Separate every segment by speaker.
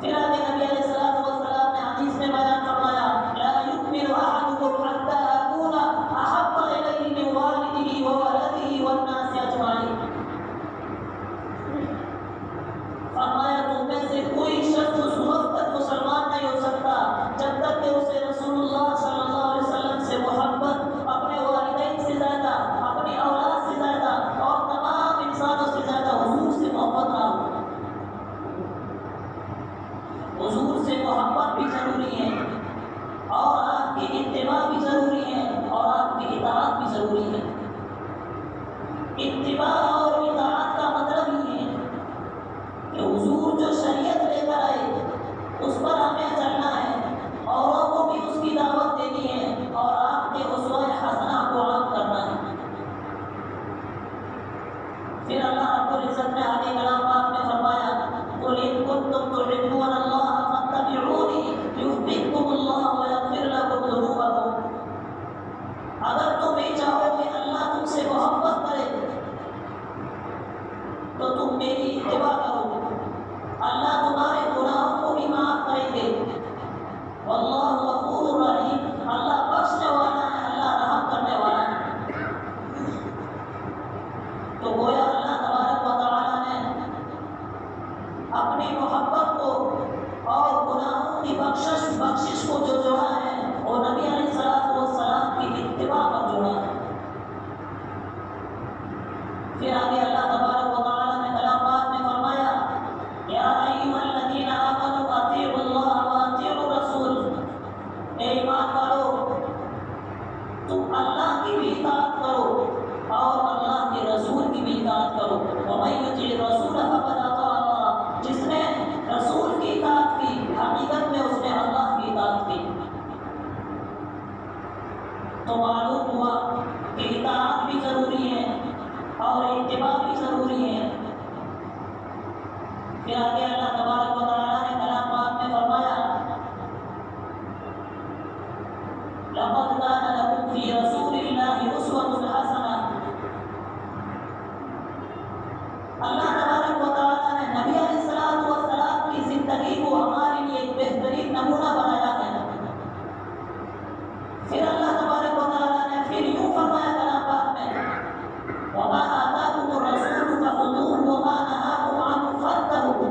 Speaker 1: پھر آگے نبی علیہ الصلوۃ والسلام نے حدیث میں بیان فرمایا لا یؤمن احدکم حتى اکون احب الیہ من والدہ وولدہ والناس اجمعین. فرمایا تم میں سے کوئی شخص اس وقت تک مسلمان نہیں ہو سکتا جب تک کہ اسے رسول اللہ صلی اللہ علیہ وسلم سے محبت اپنے والدین سے زیادہ، اپنی اولاد سے زیادہ اور تمام انسانوں سے زیادہ حضور سے محبت نہ ہو. حضور سے محبت بھی ضروری ہے اور آپ کی اتباع بھی ضروری ہے اور آپ کی اطاعت بھی ضروری ہے. اتباع اور اطاعت کا مطلب یہ ہے کہ حضور جو شریعت لے کر آئے اس پر ہمیں چلنا ہے، اوروں کو بھی اس کی دعوت دینی ہے اور آپ کے اسوہ حسنہ کو عام کرنا ہے. پھر اللہ رب العزت نے آگے کلام پاک میں فرمایا قل ان کنتم تحبون اللہ فاتبعونی یحببکم اللہ ویغفر لکم ذنوبکم. اگر تم یہ چاہو کہ اللہ تم سے محبت کرے تو تم میری اتباع کرو، اللہ تمہارے گناہوں کو بھی معاف کریں گے. واللہ غفور رحیم، اللہ بخشنے والا ہے، اللہ رحم کرنے والا ہے. تو گویا اللہ تبارک و تعالیٰ نے اپنی محبت کو اور گناہوں کی بخشش کو جو جوڑا ہے وہ نبی علیہ الصلوۃ والسلام کی اتباع پر جوڑا ہے. پھر آگے اللہ تبارک و تعالیٰ نے کلام پاک میں فرمایا یا ایھا الذین آمنوا اطیعوا اللہ واطیعوا الرسول. اے ایمان والو تم اللہ کی بھی اطاعت کرو اور اللہ کے رسول کی بھی اطاعت کرو. ومن یطع الرسول فقد اطاع اللہ. جس نے رسول کی اطاعت کی حقیقت میں اس نے اللہ کی اطاعت کی. تو معلوم ہوا کہ اطاعت بھی ضروری ہے اور اتباع بھی ضروری ہے. پھر آگے اللہ تبارک و تعالیٰ نے کلام پاک میں فرمایا لقد كان لكم في رسول الله اسوة حسنة. اللہ تبارک و تعالیٰ نے نبی علیہ الصلوۃ والسلام کی زندگی کو ہمارے لیے ایک بہترین نمونہ بنایا ہے. پھر اللہ تبارک و تعالیٰ نے پھر یوں فرمایا کلام پاک میں وما آتاکم الرسول فخذوه وما نهاکم عنه فانتهوا.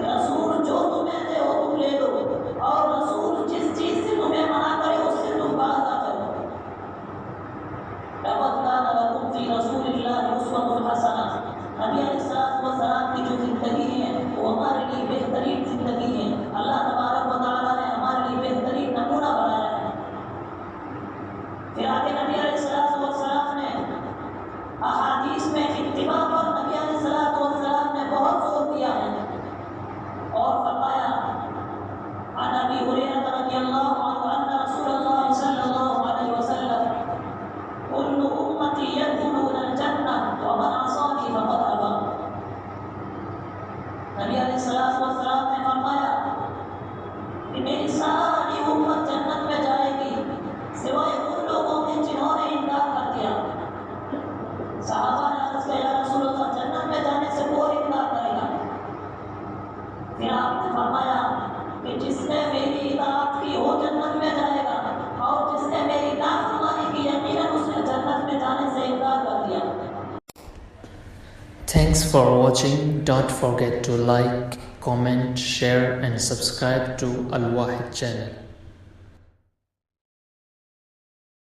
Speaker 1: رسول جو تمہیں دے وہ تم لے لو اور رسول جس چیز سے تمہیں منع کرے اس سے تم باز آ جاؤ. لقد كان لكم في رسول الله اسوة حسنة. نبی علیہ الصلوۃ والسلام کی جو زندگی ہے وہ ہمارے لیے بہترین زندگی ہے. اللہ تبارک و تعالیٰ نے ہمارے لیے بہترین نمونہ بنایا ہے. پھر آگے نبی علیہ الصلوۃ والسلام نے احادیث میں اتباع پر نبی علیہ الصلوۃ والسلام نے بہت زور دیا ہے اور فرمایا عن ابی ہریرہ رضی اللہ عنہ ان رسول اللہ صلی اللہ علیہ وسلم كل امتی يدخلون الجنہ ومن عصانی فقد ابى. نبی علیہ الصلوۃ والسلام نے فرمایا کہ میری ساری امت جنت میں جائے گی سوائے ان لوگوں کے جنہوں نے انکار کر دیا. صحابہ نے عرض کیا یا رسول اللہ جنت میں جانے سے کون انکار کرے گا؟ پھر آپ نے فرمایا کہ جس نے میری اطاعت کی وہ جنت میں جائے گا اور جس نے میری نافرمانی کی یقیناً اس نے جنت میں جانے سے انکار کر دیا.
Speaker 2: Thanks for watching. Don't forget to like, comment, share and subscribe to Al Wahid channel.